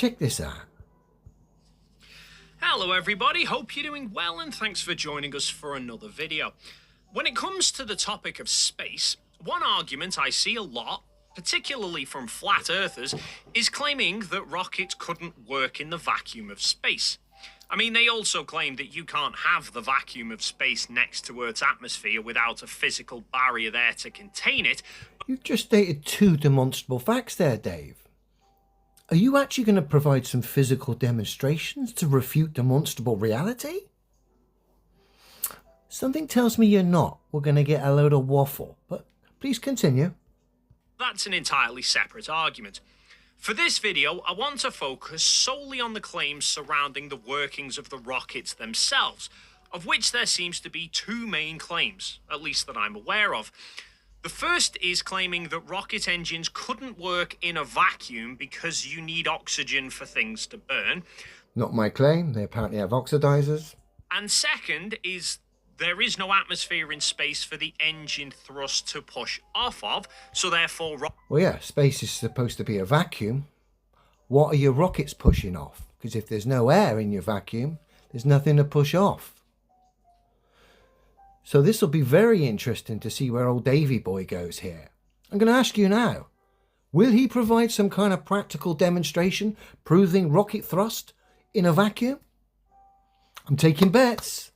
Check this out. Hello everybody, hope you're doing well and thanks for joining us for another video. When it comes to the topic of space, one argument I see a lot, particularly from flat earthers, is claiming that rockets couldn't work in the vacuum of space. I mean, they also claim that you can't have the vacuum of space next to Earth's atmosphere without a physical barrier there to contain it. You've just stated two demonstrable facts there, Dave. Are you actually going to provide some physical demonstrations to refute demonstrable reality? Something tells me you're not. We're going to get a load of waffle, but please continue. That's an entirely separate argument. For this video, I want to focus solely on the claims surrounding the workings of the rockets themselves, of which there seems to be two main claims, at least that I'm aware of. The first is claiming that rocket engines couldn't work in a vacuum because you need oxygen for things to burn. Not my claim. They apparently have oxidizers. And second is there is no atmosphere in space for the engine thrust to push off of, so therefore... Well, yeah, space is supposed to be a vacuum. What are your rockets pushing off? Because if there's no air in your vacuum, there's nothing to push off. So this will be very interesting to see where old Davy boy goes here. I'm going to ask you now, will he provide some kind of practical demonstration proving rocket thrust in a vacuum? I'm taking bets.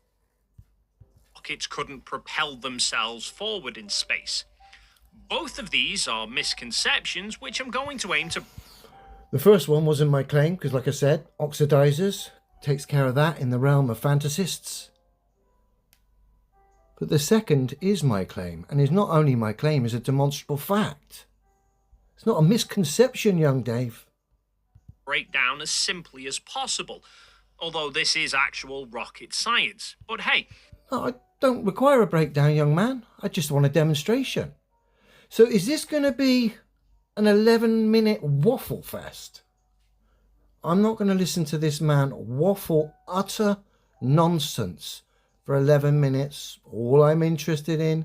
Rockets couldn't propel themselves forward in space. Both of these are misconceptions which I'm going to aim to... The first one wasn't my claim because, like I said, oxidizers takes care of that in the realm of fantasists. But the second is my claim, and is not only my claim, is a demonstrable fact. It's not a misconception, young Dave. Break down as simply as possible, although this is actual rocket science. But hey... No, I don't require a breakdown, young man. I just want a demonstration. So is this going to be an 11-minute waffle fest? I'm not going to listen to this man waffle utter nonsense for 11 minutes. All I'm interested in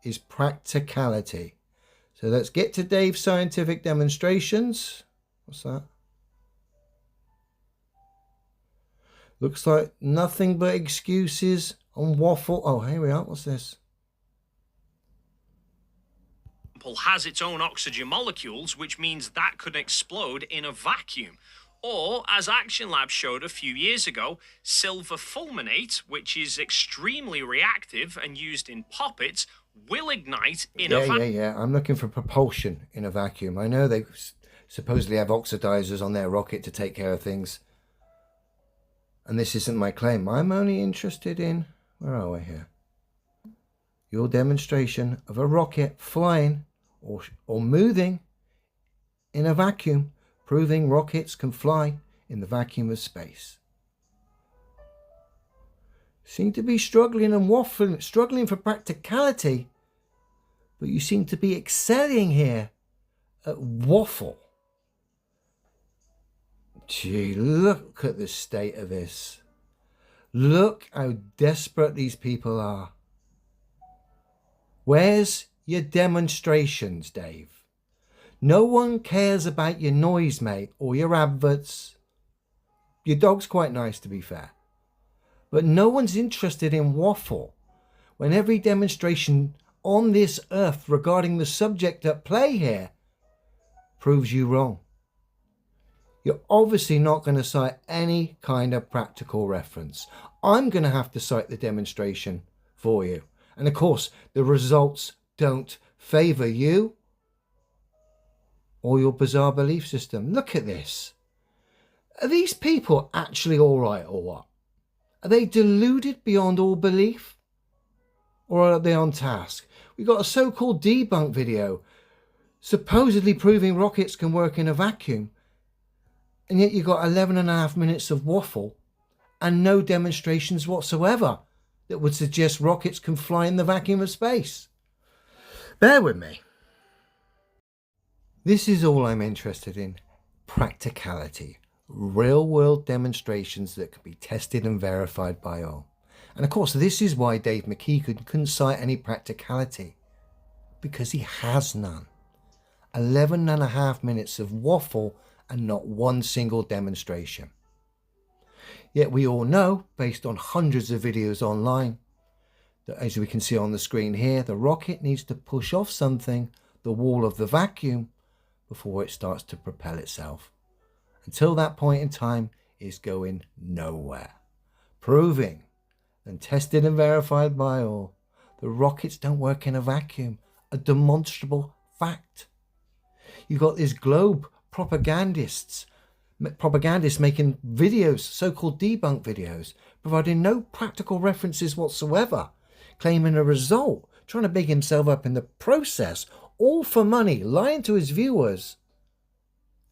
is practicality. So let's get to Dave's scientific demonstrations. What's that? Looks like nothing but excuses on waffle. Oh, here we are. What's this? Has its own oxygen molecules, which means that could explode in a vacuum. Or, as Action Lab showed a few years ago, silver fulminate, which is extremely reactive and used in poppets, will ignite in a vacuum. Yeah. I'm looking for propulsion in a vacuum. I know they supposedly have oxidizers on their rocket to take care of things. And this isn't my claim. I'm only interested in... Where are we here? Your demonstration of a rocket flying or moving in a vacuum, proving rockets can fly in the vacuum of space. Seem to be struggling and waffling, struggling for practicality, but you seem to be excelling here at waffle. Gee, look at the state of this. Look how desperate these people are. Where's your demonstrations, Dave? No one cares about your noise, mate, or your adverts. Your dog's quite nice, to be fair. But no one's interested in waffle when every demonstration on this earth regarding the subject at play here proves you wrong. You're obviously not going to cite any kind of practical reference. I'm going to have to cite the demonstration for you. And of course, the results don't favour you or your bizarre belief system. Look at this. Are these people actually all right or what? Are they deluded beyond all belief? Or are they on task? We got a so-called debunk video supposedly proving rockets can work in a vacuum. And yet you got 11.5 minutes of waffle and no demonstrations whatsoever that would suggest rockets can fly in the vacuum of space. Bear with me. This is all I'm interested in. Practicality. Real-world demonstrations that can be tested and verified by all. And of course, this is why Dave Mckeegan couldn't cite any practicality. Because he has none. 11.5 minutes of waffle and not one single demonstration. Yet we all know, based on hundreds of videos online, that as we can see on the screen here, the rocket needs to push off something, the wall of the vacuum, before it starts to propel itself. Until that point in time, it's going nowhere. Proving, and tested and verified by all, the rockets don't work in a vacuum. A demonstrable fact. You've got these globe propagandists making videos, so-called debunk videos, providing no practical references whatsoever, claiming a result, trying to big himself up in the process, all for money, lying to his viewers,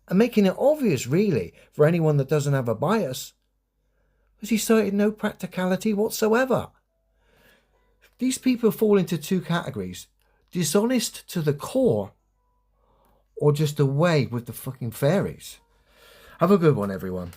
and making it obvious, really, for anyone that doesn't have a bias, because he cited no practicality whatsoever. These people fall into two categories: dishonest to the core, or just away with the fucking fairies. Have a good one, everyone.